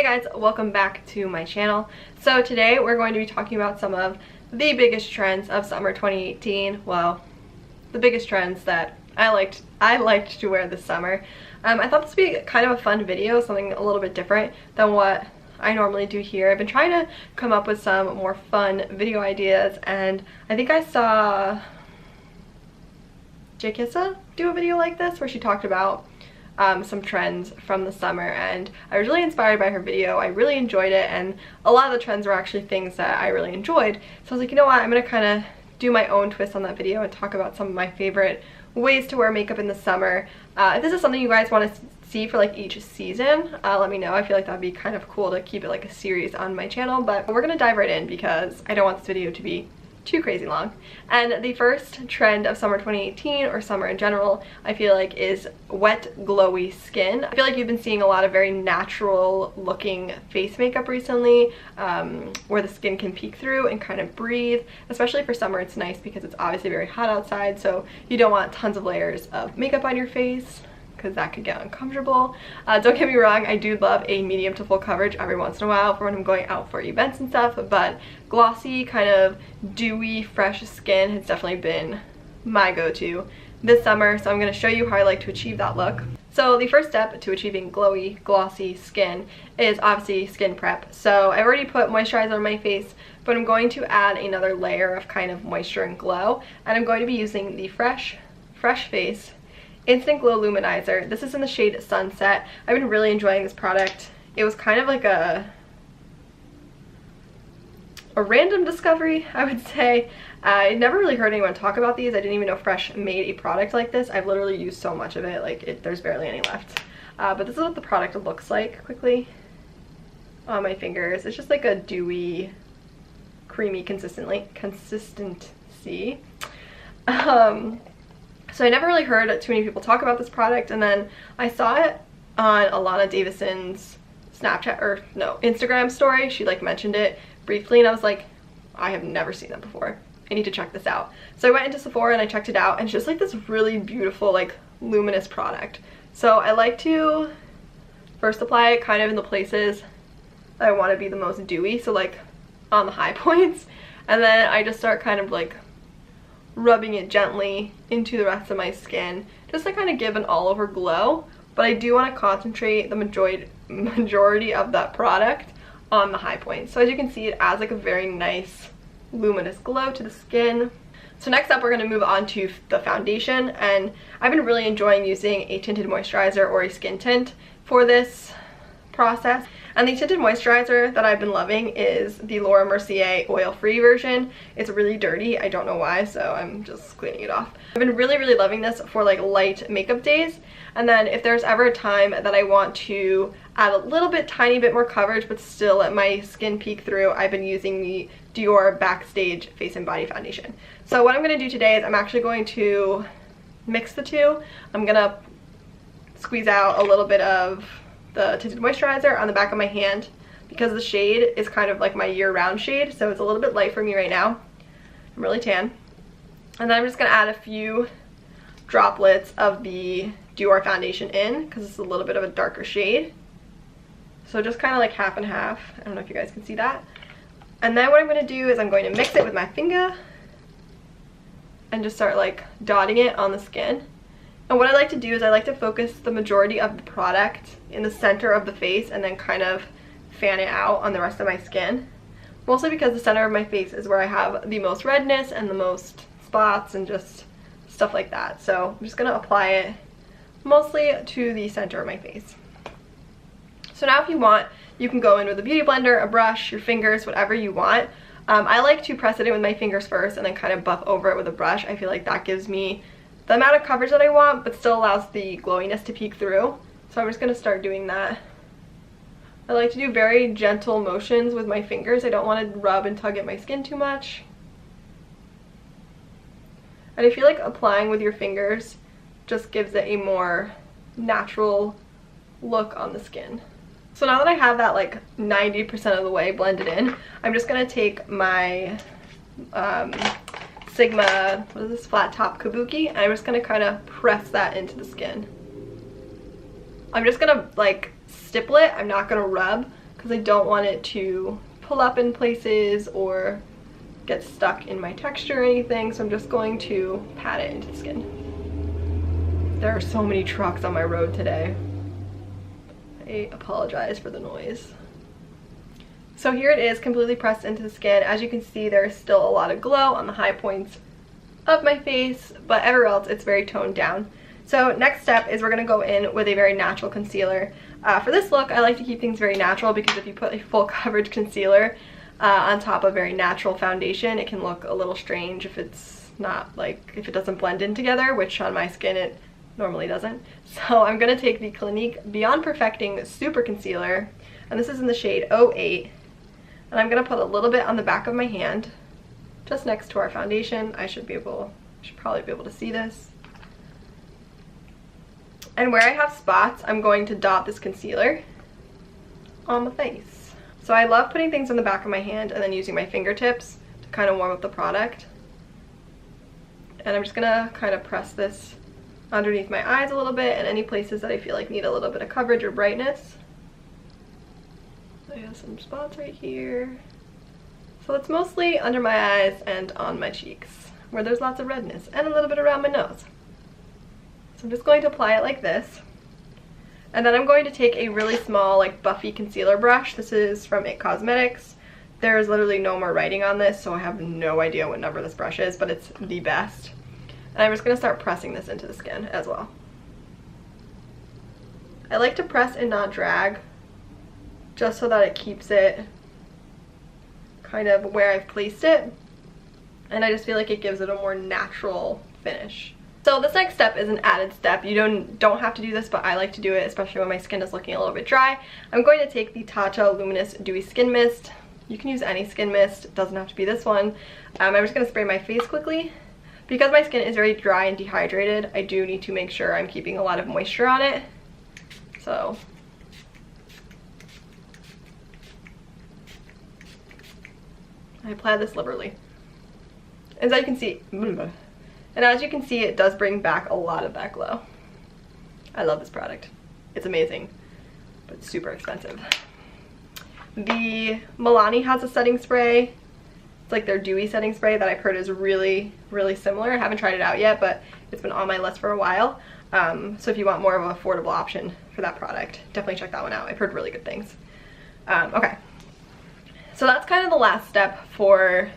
Hey guys, welcome back to my channel. So today we're going to be talking about some of the biggest trends of summer 2018. Well, the biggest trends that I liked to wear this summer. I thought this would be kind of a fun video, something a little bit different than what I normally do here. I've been trying to come up with some more fun video ideas, and I think I saw Jakissa do a video like this where she talked about some trends from the summer, and I was really inspired by her video. I really enjoyed it, and a lot of the trends were actually things that I really enjoyed. So I was like, you know what, I'm gonna kind of do my own twist on that video and talk about some of my favorite ways to wear makeup in the summer. If this is something you guys want to see for like each season, let me know. I feel like that'd be kind of cool to keep it like a series on my channel, but we're gonna dive right in because I don't want this video to be too crazy long. And the first trend of summer 2018, or summer in general, I feel like is wet glowy skin. I feel like you've been seeing a lot of very natural looking face makeup recently, where the skin can peek through and kind of breathe. Especially for summer, it's nice because it's obviously very hot outside, so you don't want tons of layers of makeup on your face because that could get uncomfortable. Don't get me wrong, I do love a medium to full coverage every once in a while for when I'm going out for events and stuff, but glossy, kind of dewy, fresh skin has definitely been my go-to this summer, so I'm going to show you how I like to achieve that look. So the first step to achieving glowy, glossy skin is obviously skin prep. So I've already put moisturizer on my face, but I'm going to add another layer of kind of moisture and glow, and I'm going to be using the Fresh Face Instant Glow Luminizer. This is in the shade Sunset. I've been really enjoying this product. It was kind of like a random discovery, I would say. I never really heard anyone talk about these. I didn't even know Fresh made a product like this. I've literally used so much of it, like there's barely any left. But this is what the product looks like quickly on my fingers. It's just like a dewy, creamy consistency. So I never really heard too many people talk about this product, and then I saw it on Alana Davison's Instagram story. She like mentioned it briefly, and I was like, I have never seen that before. I need to check this out. So I went into Sephora and I checked it out, and it's just like this really beautiful, like luminous product. So I like to first apply it kind of in the places that I want to be the most dewy, so like on the high points, and then I just start kind of like rubbing it gently into the rest of my skin just to kind of give an all-over glow. But I do want to concentrate the majority of that product on the high points. So as you can see, it adds like a very nice luminous glow to the skin. So next up, we're going to move on to the foundation, and I've been really enjoying using a tinted moisturizer or a skin tint for this process. And the tinted moisturizer that I've been loving is the Laura Mercier oil-free version. It's really dirty, I don't know why, so I'm just cleaning it off. I've been really loving this for like light makeup days, and then if there's ever a time that I want to add a little bit, tiny bit more coverage but still let my skin peek through, I've been using the Dior Backstage Face and Body Foundation. So what I'm going to do today is I'm actually going to mix the two. I'm going to squeeze out a little bit of the tinted moisturizer on the back of my hand because the shade is kind of like my year-round shade, so it's a little bit light for me right now. I'm really tan. And then I'm just going to add a few droplets of the Dior foundation in because it's a little bit of a darker shade. So just kind of like half and half. I don't know if you guys can see that. And then what I'm going to do is I'm going to mix it with my finger and just start like dotting it on the skin. And what I like to do is I like to focus the majority of the product in the center of the face and then kind of fan it out on the rest of my skin. Mostly because the center of my face is where I have the most redness and the most spots and just stuff like that. So I'm just going to apply it mostly to the center of my face. So now if you want, you can go in with a beauty blender, a brush, your fingers, whatever you want. I like to press it in with my fingers first and then kind of buff over it with a brush. I feel like that gives me the amount of coverage that I want, but still allows the glowiness to peek through. So I'm just going to start doing that. I like to do very gentle motions with my fingers. I don't want to rub and tug at my skin too much. And I feel like applying with your fingers just gives it a more natural look on the skin. So now that I have that like 90% of the way blended in, I'm just going to take my Sigma, what is this, flat top kabuki, and I'm just going to kind of press that into the skin. I'm just going to like stipple it, I'm not going to rub, because I don't want it to pull up in places or get stuck in my texture or anything, so I'm just going to pat it into the skin. There are so many trucks on my road today. I apologize for the noise. So here it is, completely pressed into the skin. As you can see, there's still a lot of glow on the high points of my face, but everywhere else it's very toned down. So next step is we're going to go in with a very natural concealer. For this look, I like to keep things very natural because if you put a full coverage concealer on top of very natural foundation, it can look a little strange if it's not like, if it doesn't blend in together, which on my skin it normally doesn't. So I'm going to take the Clinique Beyond Perfecting Super Concealer, and this is in the shade 08, and I'm going to put a little bit on the back of my hand, just next to our foundation. I should probably be able to see this. And where I have spots, I'm going to dot this concealer on the face. So I love putting things on the back of my hand and then using my fingertips to kind of warm up the product. And I'm just gonna kind of press this underneath my eyes a little bit and any places that I feel like need a little bit of coverage or brightness. I have some spots right here. So it's mostly under my eyes and on my cheeks, where there's lots of redness, and a little bit around my nose. So I'm just going to apply it like this. And then I'm going to take a really small, like, buffy concealer brush. This is from It Cosmetics. There's literally no more writing on this, so I have no idea what number this brush is, but it's the best. And I'm just going to start pressing this into the skin as well. I like to press and not drag, just so that it keeps it kind of where I've placed it. And I just feel like it gives it a more natural finish. So this next step is an added step. You don't have to do this, but I like to do it, especially when my skin is looking a little bit dry. I'm going to take the Tatcha Luminous Dewy Skin Mist. You can use any skin mist, it doesn't have to be this one. I'm just going to spray my face quickly. Because my skin is very dry and dehydrated, I do need to make sure I'm keeping a lot of moisture on it. So I apply this liberally. As you can see, it does bring back a lot of that glow. I love this product. It's amazing, but super expensive. The Mellyns has a setting spray. It's like their dewy setting spray that I've heard is really, really similar. I haven't tried it out yet, but it's been on my list for a while. So if you want more of an affordable option for that product, definitely check that one out. I've heard really good things. Okay, so that's kind of the last step for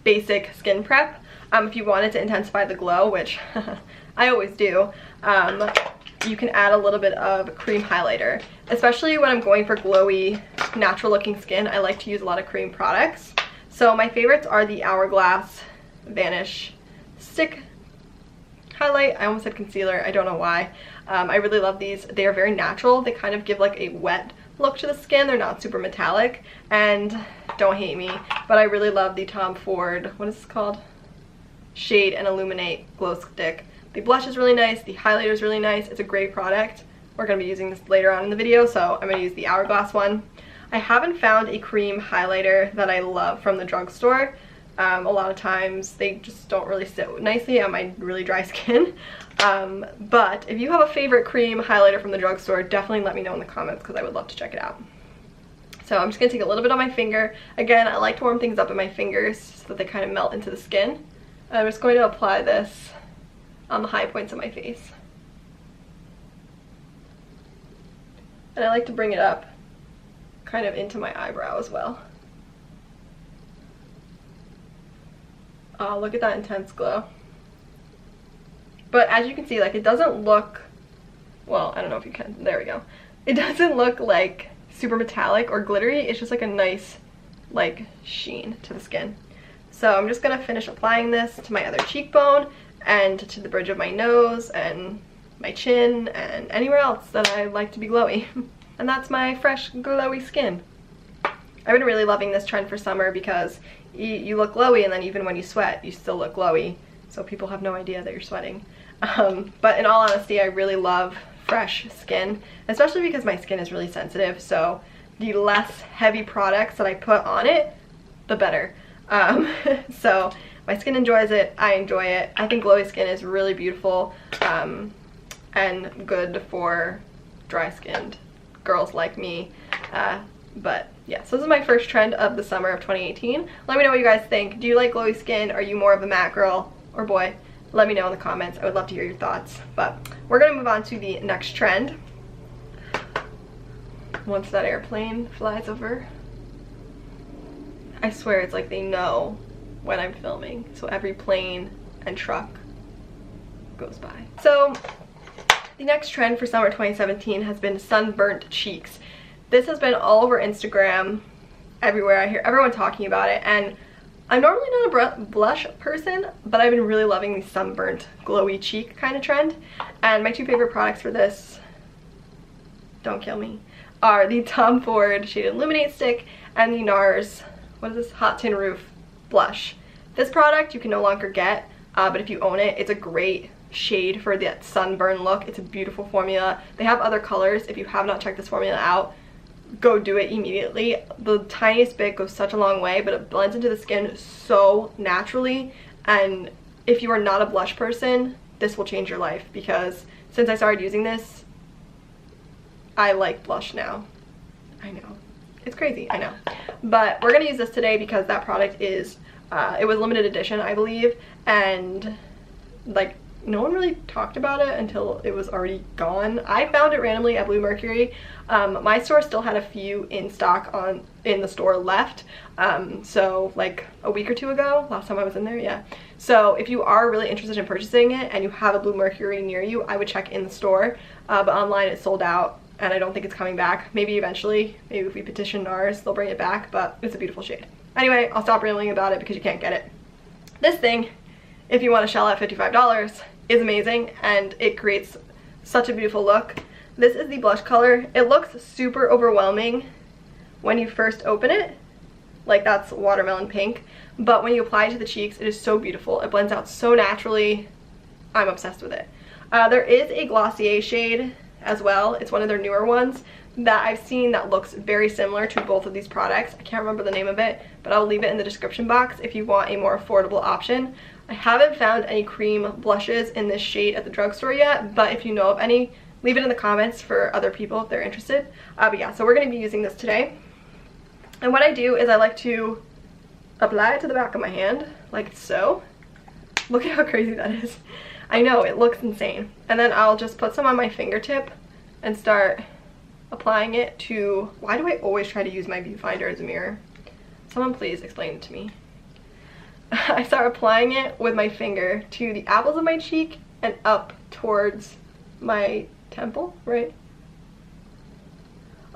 basic skin prep. If you wanted to intensify the glow, which I always do, you can add a little bit of cream highlighter. Especially when I'm going for glowy, natural looking skin, I like to use a lot of cream products. So my favorites are the Hourglass Vanish Stick Highlight. I almost said concealer, I don't know why. I really love these. They are very natural. They kind of give like a wet look to the skin. They're not super metallic, and don't hate me, but I really love the Tom Ford, what is this called? Shade and Illuminate Glow Stick. The blush is really nice, the highlighter is really nice. It's a great product. We're going to be using this later on in the video, so I'm going to use the Hourglass one. I haven't found a cream highlighter that I love from the drugstore. A lot of times they just don't really sit nicely on my really dry skin. But if you have a favorite cream highlighter from the drugstore, definitely let me know in the comments because I would love to check it out. So I'm just going to take a little bit on my finger. Again, I like to warm things up in my fingers so that they kind of melt into the skin. And I'm just going to apply this on the high points of my face. And I like to bring it up kind of into my eyebrow as well. Oh, look at that intense glow. But as you can see, like, it doesn't look, well, I don't know if you can, there we go. It doesn't look like super metallic or glittery. It's just like a nice, like, sheen to the skin. So I'm just gonna finish applying this to my other cheekbone and to the bridge of my nose and my chin and anywhere else that I like to be glowy. And that's my fresh, glowy skin. I've been really loving this trend for summer because you look glowy, and then even when you sweat, you still look glowy. So people have no idea that you're sweating. But in all honesty, I really love fresh skin, especially because my skin is really sensitive. So the less heavy products that I put on it, the better. So my skin enjoys it, I enjoy it. I think glowy skin is really beautiful and good for dry skinned girls like me. But yeah, so this is my first trend of the summer of 2018. Let me know what you guys think. Do you like glowy skin? Are you more of a matte girl or boy? Let me know in the comments. I would love to hear your thoughts. But we're gonna move on to the next trend. Once that airplane flies over, I swear it's like they know when I'm filming. So every plane and truck goes by. So the next trend for summer 2017 has been sunburnt cheeks. This has been all over Instagram, everywhere. I hear everyone talking about it, and I'm normally not a blush person, but I've been really loving the sunburnt glowy cheek kind of trend. And my two favorite products for this, don't kill me, are the Tom Ford Shade Illuminate Stick and the NARS, what is this, Hot Tin Roof blush. This product you can no longer get, but if you own it, it's a great shade for that sunburn look. It's a beautiful formula. They have other colors. If you have not checked this formula out, go do it immediately. The tiniest bit goes such a long way, but it blends into the skin so naturally. And if you are not a blush person, this will change your life, because since I started using this, I like blush now. I know, it's crazy, I know. But we're gonna use this today because that product is it was limited edition, I believe, and like no one really talked about it until it was already gone. I found it randomly at Blue Mercury. My store still had a few in stock in the store left. So like a week or two ago, last time I was in there, yeah. So if you are really interested in purchasing it and you have a Blue Mercury near you, I would check in the store. But online it's sold out and I don't think it's coming back. Maybe eventually, maybe if we petition NARS, they'll bring it back, but it's a beautiful shade. Anyway, I'll stop rambling about it because you can't get it. This thing, if you want to shell out $55, is amazing, and it creates such a beautiful look. This is the blush color. It looks super overwhelming when you first open it, like that's watermelon pink, but when you apply it to the cheeks, it is so beautiful. It blends out so naturally. I'm obsessed with it. There is a Glossier shade as well. It's one of their newer ones that I've seen that looks very similar to both of these products. I can't remember the name of it, but I'll leave it in the description box if you want a more affordable option. I haven't found any cream blushes in this shade at the drugstore yet, but if you know of any, leave it in the comments for other people if they're interested. But yeah, so we're going to be using this today. And what I do is I like to apply it to the back of my hand, like so. Look at how crazy that is. I know, it looks insane. And then I'll just put some on my fingertip and start applying it to, why do I always try to use my viewfinder as a mirror? Someone please explain it to me. I start applying it with my finger to the apples of my cheek and up towards my temple, right?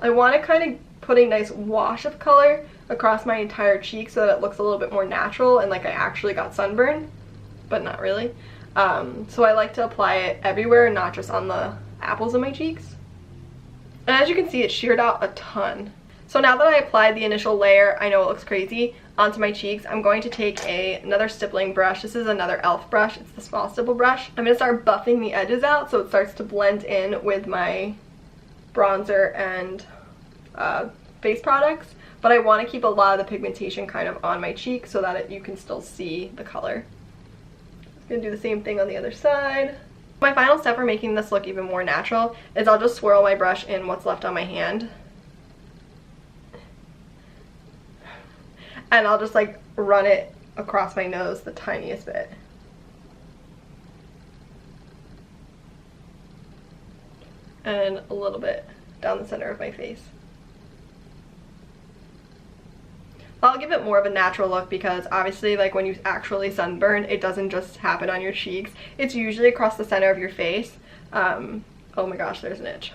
I want to kind of put a nice wash of color across my entire cheek so that it looks a little bit more natural and like I actually got sunburn, but not really. So I like to apply it everywhere, not just on the apples of my cheeks. And as you can see, it sheared out a ton. So now that I applied the initial layer, I know it looks crazy, onto my cheeks, I'm going to take another stippling brush. This is another e.l.f. brush. It's the small stipple brush. I'm going to start buffing the edges out so it starts to blend in with my bronzer and face products. But I want to keep a lot of the pigmentation kind of on my cheek so that you can still see the color. I'm going to do the same thing on the other side. My final step for making this look even more natural is I'll just swirl my brush in what's left on my hand. And I'll just like run it across my nose the tiniest bit. And a little bit down the center of my face. I'll give it more of a natural look because obviously like when you actually sunburn, it doesn't just happen on your cheeks. It's usually across the center of your face. Oh my gosh, there's an itch.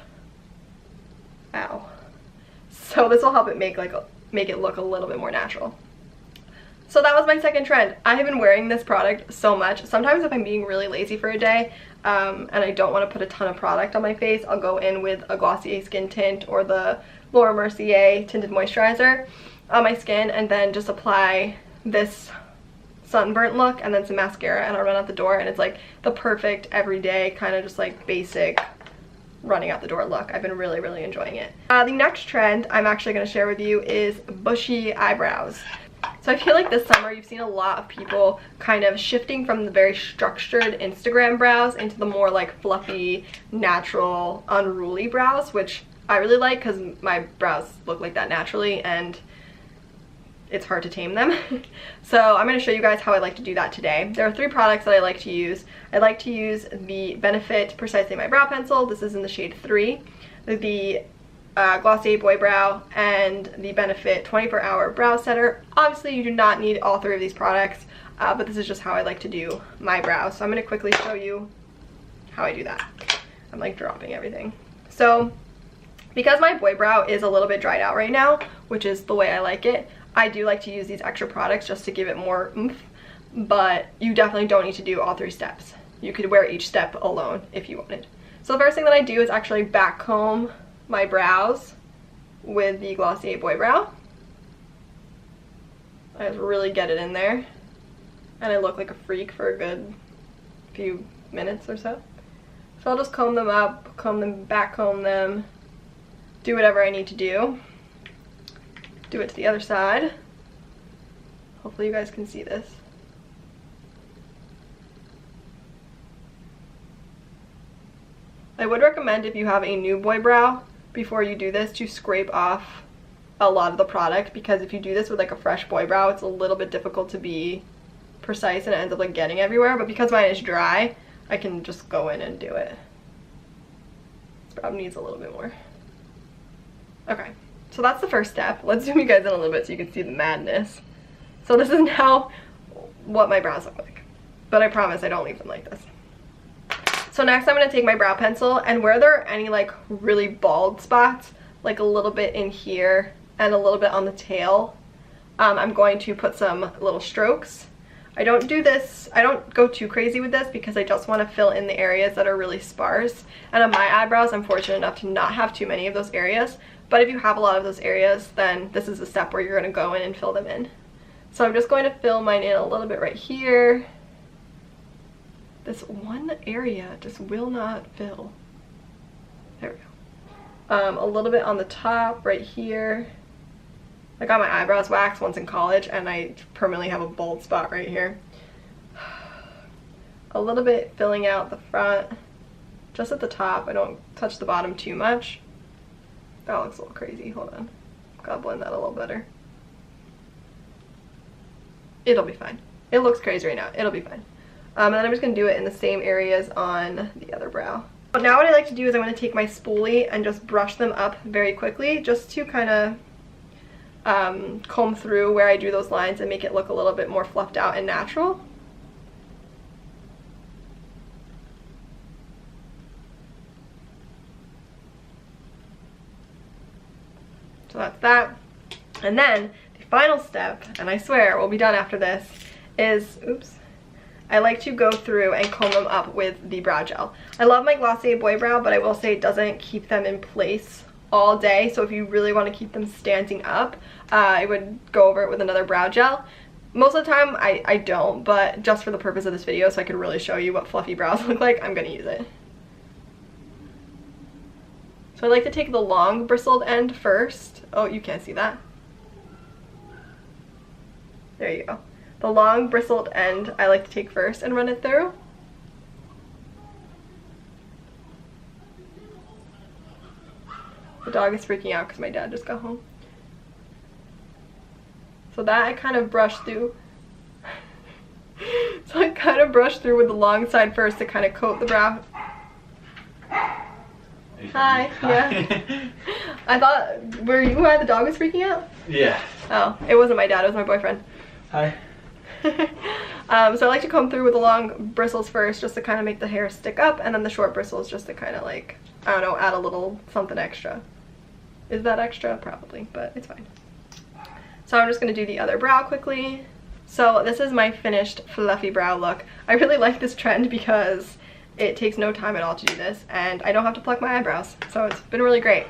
Ow. So this will help it make it look a little bit more natural. So that was my second trend. I have been wearing this product so much. Sometimes if I'm being really lazy for a day and I don't want to put a ton of product on my face, I'll go in with a Glossier skin tint or the Laura Mercier tinted moisturizer on my skin and then just apply this sunburnt look and then some mascara and I'll run out the door, and it's like the perfect everyday kind of just like basic running out the door look. I've been really, really enjoying it. The next trend I'm actually going to share with you is bushy eyebrows. So I feel like this summer you've seen a lot of people kind of shifting from the very structured Instagram brows into the more like fluffy, natural, unruly brows, which I really like because my brows look like that naturally and it's hard to tame them. So I'm going to show you guys how I like to do that today. There are 3 products that I like to use. I like to use the Benefit Precisely My Brow Pencil. This is in the shade 3. The Glossier Boy Brow, and the Benefit 24-Hour Brow Setter. Obviously you do not need all 3 of these products, but this is just how I like to do my brows. So I'm going to quickly show you how I do that. I'm like dropping everything. So because my boy brow is a little bit dried out right now, which is the way I like it, I do like to use these extra products just to give it more oomph, but you definitely don't need to do all 3 steps. You could wear each step alone if you wanted. So the first thing that I do is actually back comb my brows with the Glossier Boy Brow. I just really get it in there, and I look like a freak for a good few minutes or so. So I'll just comb them up, comb them, back comb them, do whatever I need to do. Do it to the other side. Hopefully you guys can see this. I would recommend, if you have a new boy brow, before you do this, to scrape off a lot of the product, because if you do this with like a fresh boy brow, it's a little bit difficult to be precise and it ends up like getting everywhere. But because mine is dry, I can just go in and do it. This brow needs a little bit more. Okay, so that's the first step. Let's zoom you guys in a little bit so you can see the madness. So this is now what my brows look like, but I promise I don't leave them like this. So next I'm going to take my brow pencil, and where there are any like really bald spots, like a little bit in here and a little bit on the tail, I'm going to put some little strokes. I don't do this, I don't go too crazy with this because I just want to fill in the areas that are really sparse. And on my eyebrows, I'm fortunate enough to not have too many of those areas. But if you have a lot of those areas, then this is the step where you're going to go in and fill them in. So I'm just going to fill mine in a little bit right here. This one area just will not fill. There we go. A little bit on the top right here. I got my eyebrows waxed once in college and I permanently have a bald spot right here. A little bit filling out the front, just at the top. I don't touch the bottom too much. That looks a little crazy. Hold on. Gotta blend that a little better. It'll be fine. It looks crazy right now. It'll be fine. And then I'm just going to do it in the same areas on the other brow. But now what I like to do is I'm going to take my spoolie and just brush them up very quickly, just to kind of comb through where I do those lines and make it look a little bit more fluffed out and natural. So that's that. And then the final step, and I swear we'll be done after this, is, oops, I like to go through and comb them up with the brow gel. I love my Glossier Boy Brow, but I will say it doesn't keep them in place all day. So if you really want to keep them standing up, I would go over it with another brow gel. Most of the time I don't, but just for the purpose of this video, so I can really show you what fluffy brows look like, I'm going to use it. So I like to take the long bristled end first. Oh, you can't see that. There you go. The long bristled end I like to take first and run it through. The dog is freaking out because my dad just got home. So that I kind of brush through. So I kind of brush through with the long side first to kind of coat the brow. Hi. Yeah. I thought, were you why the dog was freaking out? Yeah. Oh, it wasn't my dad, it was my boyfriend. Hi. So I like to comb through with the long bristles first, just to kind of make the hair stick up, and then the short bristles just to kind of like, I don't know, add a little something extra. Is that extra? Probably, but it's fine. So I'm just going to do the other brow quickly. So this is my finished fluffy brow look. I really like this trend because it takes no time at all to do this, and I don't have to pluck my eyebrows, so it's been really great.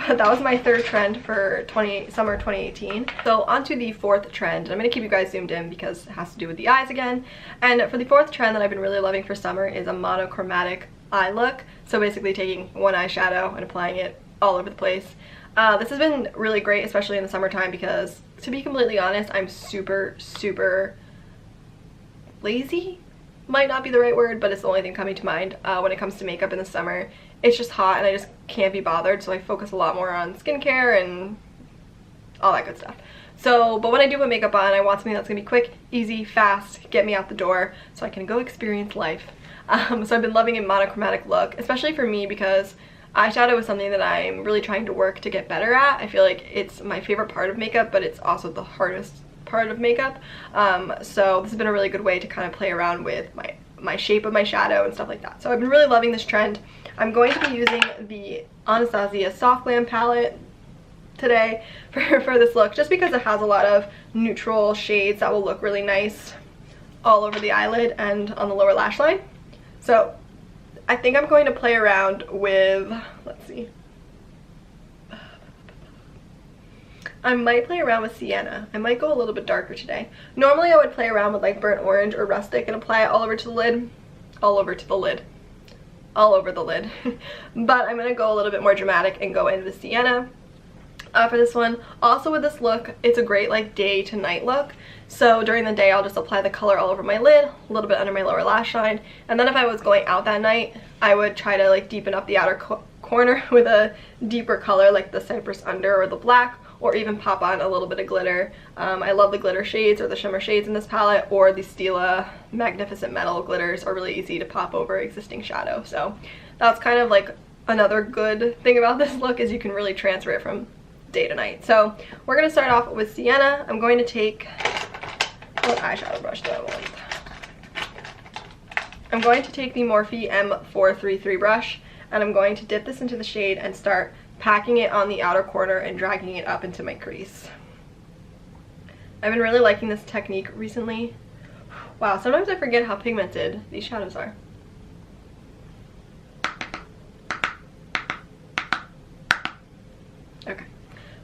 But that was my third trend for summer 2018. So on to the fourth trend. I'm going to keep you guys zoomed in because it has to do with the eyes again. And for the fourth trend that I've been really loving for summer is a monochromatic eye look. So basically taking one eyeshadow and applying it all over the place. This has been really great, especially in the summertime, because to be completely honest, I'm super lazy. Might not be the right word, but it's the only thing coming to mind when it comes to makeup in the summer. it's just hot and I just can't be bothered, so I focus a lot more on skincare and all that good stuff. So, but when I do put makeup on, I want something that's gonna be quick, easy, fast, get me out the door so I can go experience life. So I've been loving a monochromatic look, especially for me because eyeshadow is something that I'm really trying to work to get better at. I feel like it's my favorite part of makeup, but it's also the hardest part of makeup. So this has been a really good way to kind of play around with my shape of my shadow and stuff like that. So I've been really loving this trend. I'm going to be using the Anastasia Soft Glam palette today for this look, just because it has a lot of neutral shades that will look really nice all over the eyelid and on the lower lash line. So I think I'm going to play around with, let's see, I might play around with Sienna. I might go a little bit darker today. Normally I would play around with like burnt orange or rustic and apply it all over to the lid, all over the lid but I'm gonna go a little bit more dramatic and go in with Sienna for this one. Also with this look, it's a great like day to night look. So during the day I'll just apply the color all over my lid, a little bit under my lower lash line, and then if I was going out that night, I would try to like deepen up the outer corner with a deeper color like the Cypress Under or the black, or even pop on a little bit of glitter. I love the glitter shades or the shimmer shades in this palette, or the Stila Magnificent Metal glitters are really easy to pop over existing shadow. So that's kind of like another good thing about this look, is you can really transfer it from day to night. So we're going to start off with Sienna. I'm going to take, what eyeshadow brush do I want? I'm going to take the Morphe M433 brush, and I'm going to dip this into the shade and start packing it on the outer corner and dragging it up into my crease. I've been really liking this technique recently. Wow, sometimes I forget how pigmented these shadows are. Okay.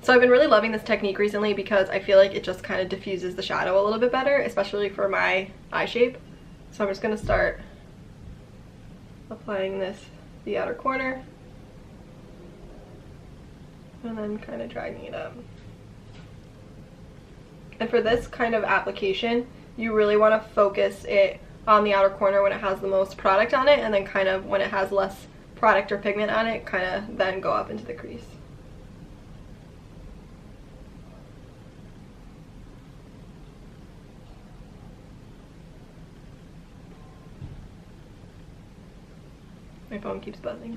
So I've been really loving this technique recently because I feel like it just kind of diffuses the shadow a little bit better, especially for my eye shape. So I'm just going to start applying this the outer corner and then kind of dragging it up. And for this kind of application, you really want to focus it on the outer corner when it has the most product on it, and then kind of when it has less product or pigment on it, kind of then go up into the crease. My phone keeps buzzing.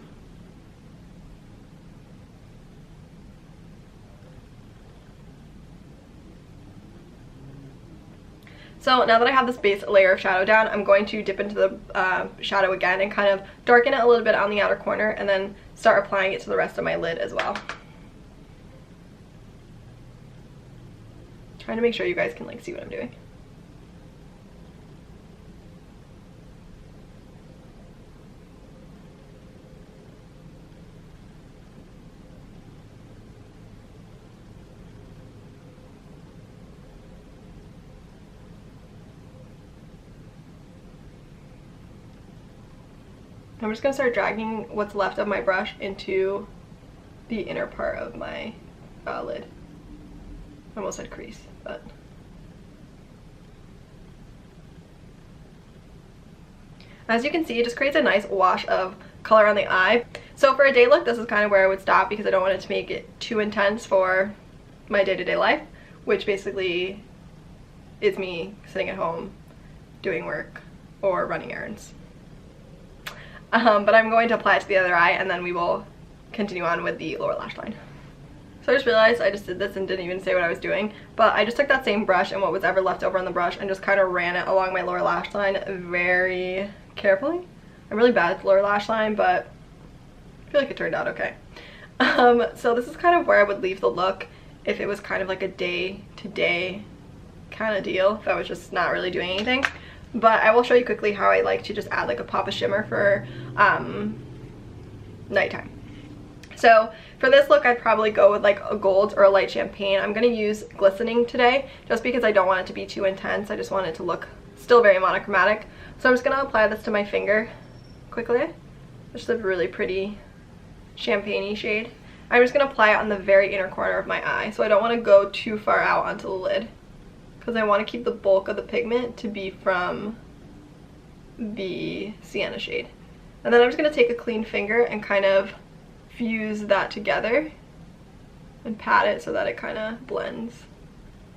So now that I have this base layer of shadow down, I'm going to dip into the shadow again and kind of darken it a little bit on the outer corner, and then start applying it to the rest of my lid as well. Trying to make sure you guys can like see what I'm doing. I'm just going to start dragging what's left of my brush into the inner part of my lid. I almost said crease, but... As you can see, it just creates a nice wash of color on the eye. So for a day look, this is kind of where I would stop because I don't want it to make it too intense for my day-to-day life, which basically is me sitting at home doing work or running errands. But I'm going to apply it to the other eye, and then we will continue on with the lower lash line. So I just realized I just did this and didn't even say what I was doing, but I just took that same brush and what was ever left over on the brush and just kind of ran it along my lower lash line very carefully. I'm really bad at the lower lash line, but I feel like it turned out okay. So this is kind of where I would leave the look if it was kind of like a day-to-day kind of deal, if I was just not really doing anything. But I will show you quickly how I like to just add like a pop of shimmer for nighttime. So for this look, I'd probably go with like a gold or a light champagne. I'm going to use glistening today just because I don't want it to be too intense. I just want it to look still very monochromatic. So I'm just going to apply this to my finger quickly. Just a really pretty champagne-y shade. I'm just going to apply it on the very inner corner of my eye. So I don't want to go too far out onto the lid, because I want to keep the bulk of the pigment to be from the sienna shade. And then I'm just going to take a clean finger and kind of fuse that together and pat it so that it kind of blends.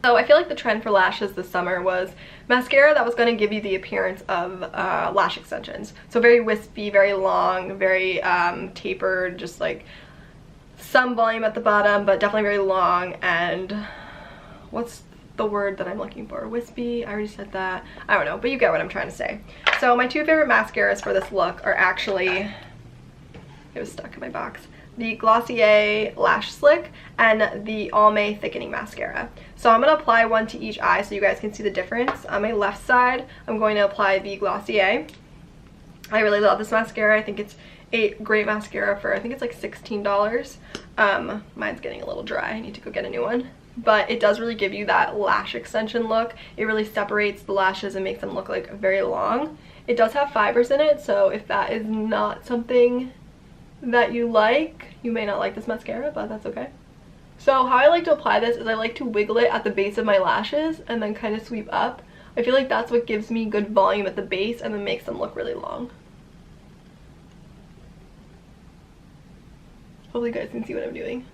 So I feel like the trend for lashes this summer was mascara that was going to give you the appearance of lash extensions. So very wispy, very long, very tapered, just like some volume at the bottom, but definitely very long. And what's the word that I'm looking for? Wispy? I already said that. I don't know, but you get what I'm trying to say. So my two favorite mascaras for this look are actually, it was stuck in my box, the Glossier Lash Slick and the Almay Thickening Mascara. So I'm going to apply one to each eye so you guys can see the difference. On my left side, I'm going to apply the Glossier. I really love this mascara. I think it's a great mascara for, I think it's like $16. Mine's getting a little dry. I need to go get a new one. But it does really give you that lash extension look. It really separates the lashes and makes them look like very long. It does have fibers in it, so if that is not something that you like, you may not like this mascara, but that's okay. So how I like to apply this is I like to wiggle it at the base of my lashes and then kind of sweep up. I feel like that's what gives me good volume at the base and then makes them look really long. Hopefully you guys can see what I'm doing.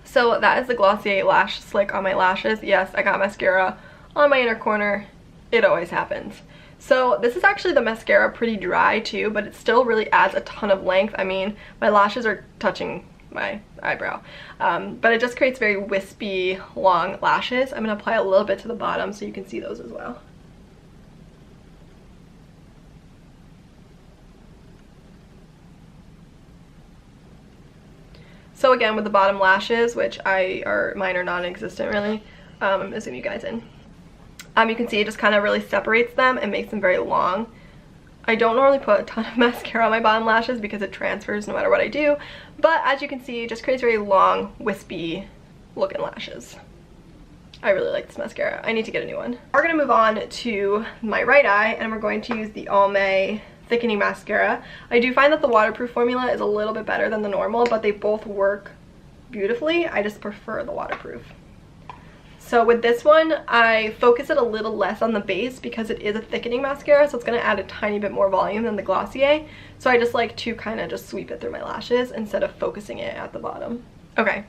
So that is the Glossier Lash Slick on my lashes. Yes, I got mascara on my inner corner. It always happens. So this is actually the mascara pretty dry too, but it still really adds a ton of length. I mean, my lashes are touching my eyebrow, but it just creates very wispy, long lashes. I'm going to apply a little bit to the bottom so you can see those as well. So again, with the bottom lashes, which mine are non-existent really, I'm gonna zoom you guys in. You can see it just kind of really separates them and makes them very long. I don't normally put a ton of mascara on my bottom lashes because it transfers no matter what I do, but as you can see, it just creates very long, wispy looking lashes. I really like this mascara. I need to get a new one. We're gonna move on to my right eye, and we're going to use the Almay Thickening Mascara. I do find that the waterproof formula is a little bit better than the normal, but they both work beautifully. I just prefer the waterproof. So with this one, I focus it a little less on the base because it is a thickening mascara, so it's going to add a tiny bit more volume than the Glossier. So I just like to kind of just sweep it through my lashes instead of focusing it at the bottom. Okay,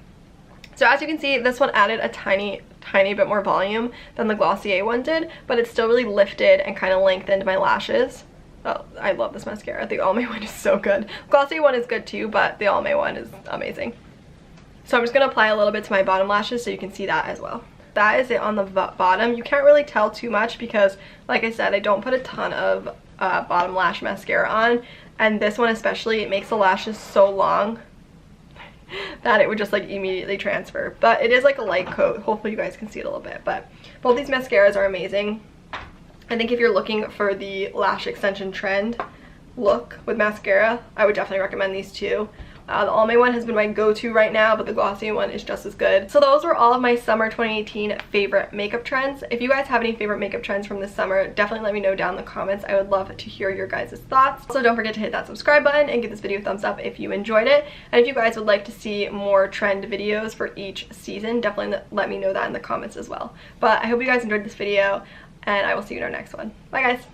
so as you can see, this one added a tiny bit more volume than the Glossier one did, but it still really lifted and kind of lengthened my lashes. Oh, I love this mascara. The Almay one is so good. Glossier one is good too, but the Almay one is amazing. So I'm just going to apply a little bit to my bottom lashes so you can see that as well. That is it on the bottom. You can't really tell too much because, like I said, I don't put a ton of bottom lash mascara on. And this one especially, it makes the lashes so long that it would just like immediately transfer. But it is like a light coat. Hopefully you guys can see it a little bit. But both these mascaras are amazing. I think if you're looking for the lash extension trend look with mascara, I would definitely recommend these two. The Almay one has been my go-to right now, but the Glossier one is just as good. So those were all of my summer 2018 favorite makeup trends. If you guys have any favorite makeup trends from this summer, definitely let me know down in the comments. I would love to hear your guys' thoughts. Also, don't forget to hit that subscribe button and give this video a thumbs up if you enjoyed it. And if you guys would like to see more trend videos for each season, definitely let me know that in the comments as well. But I hope you guys enjoyed this video, and I will see you in our next one. Bye guys!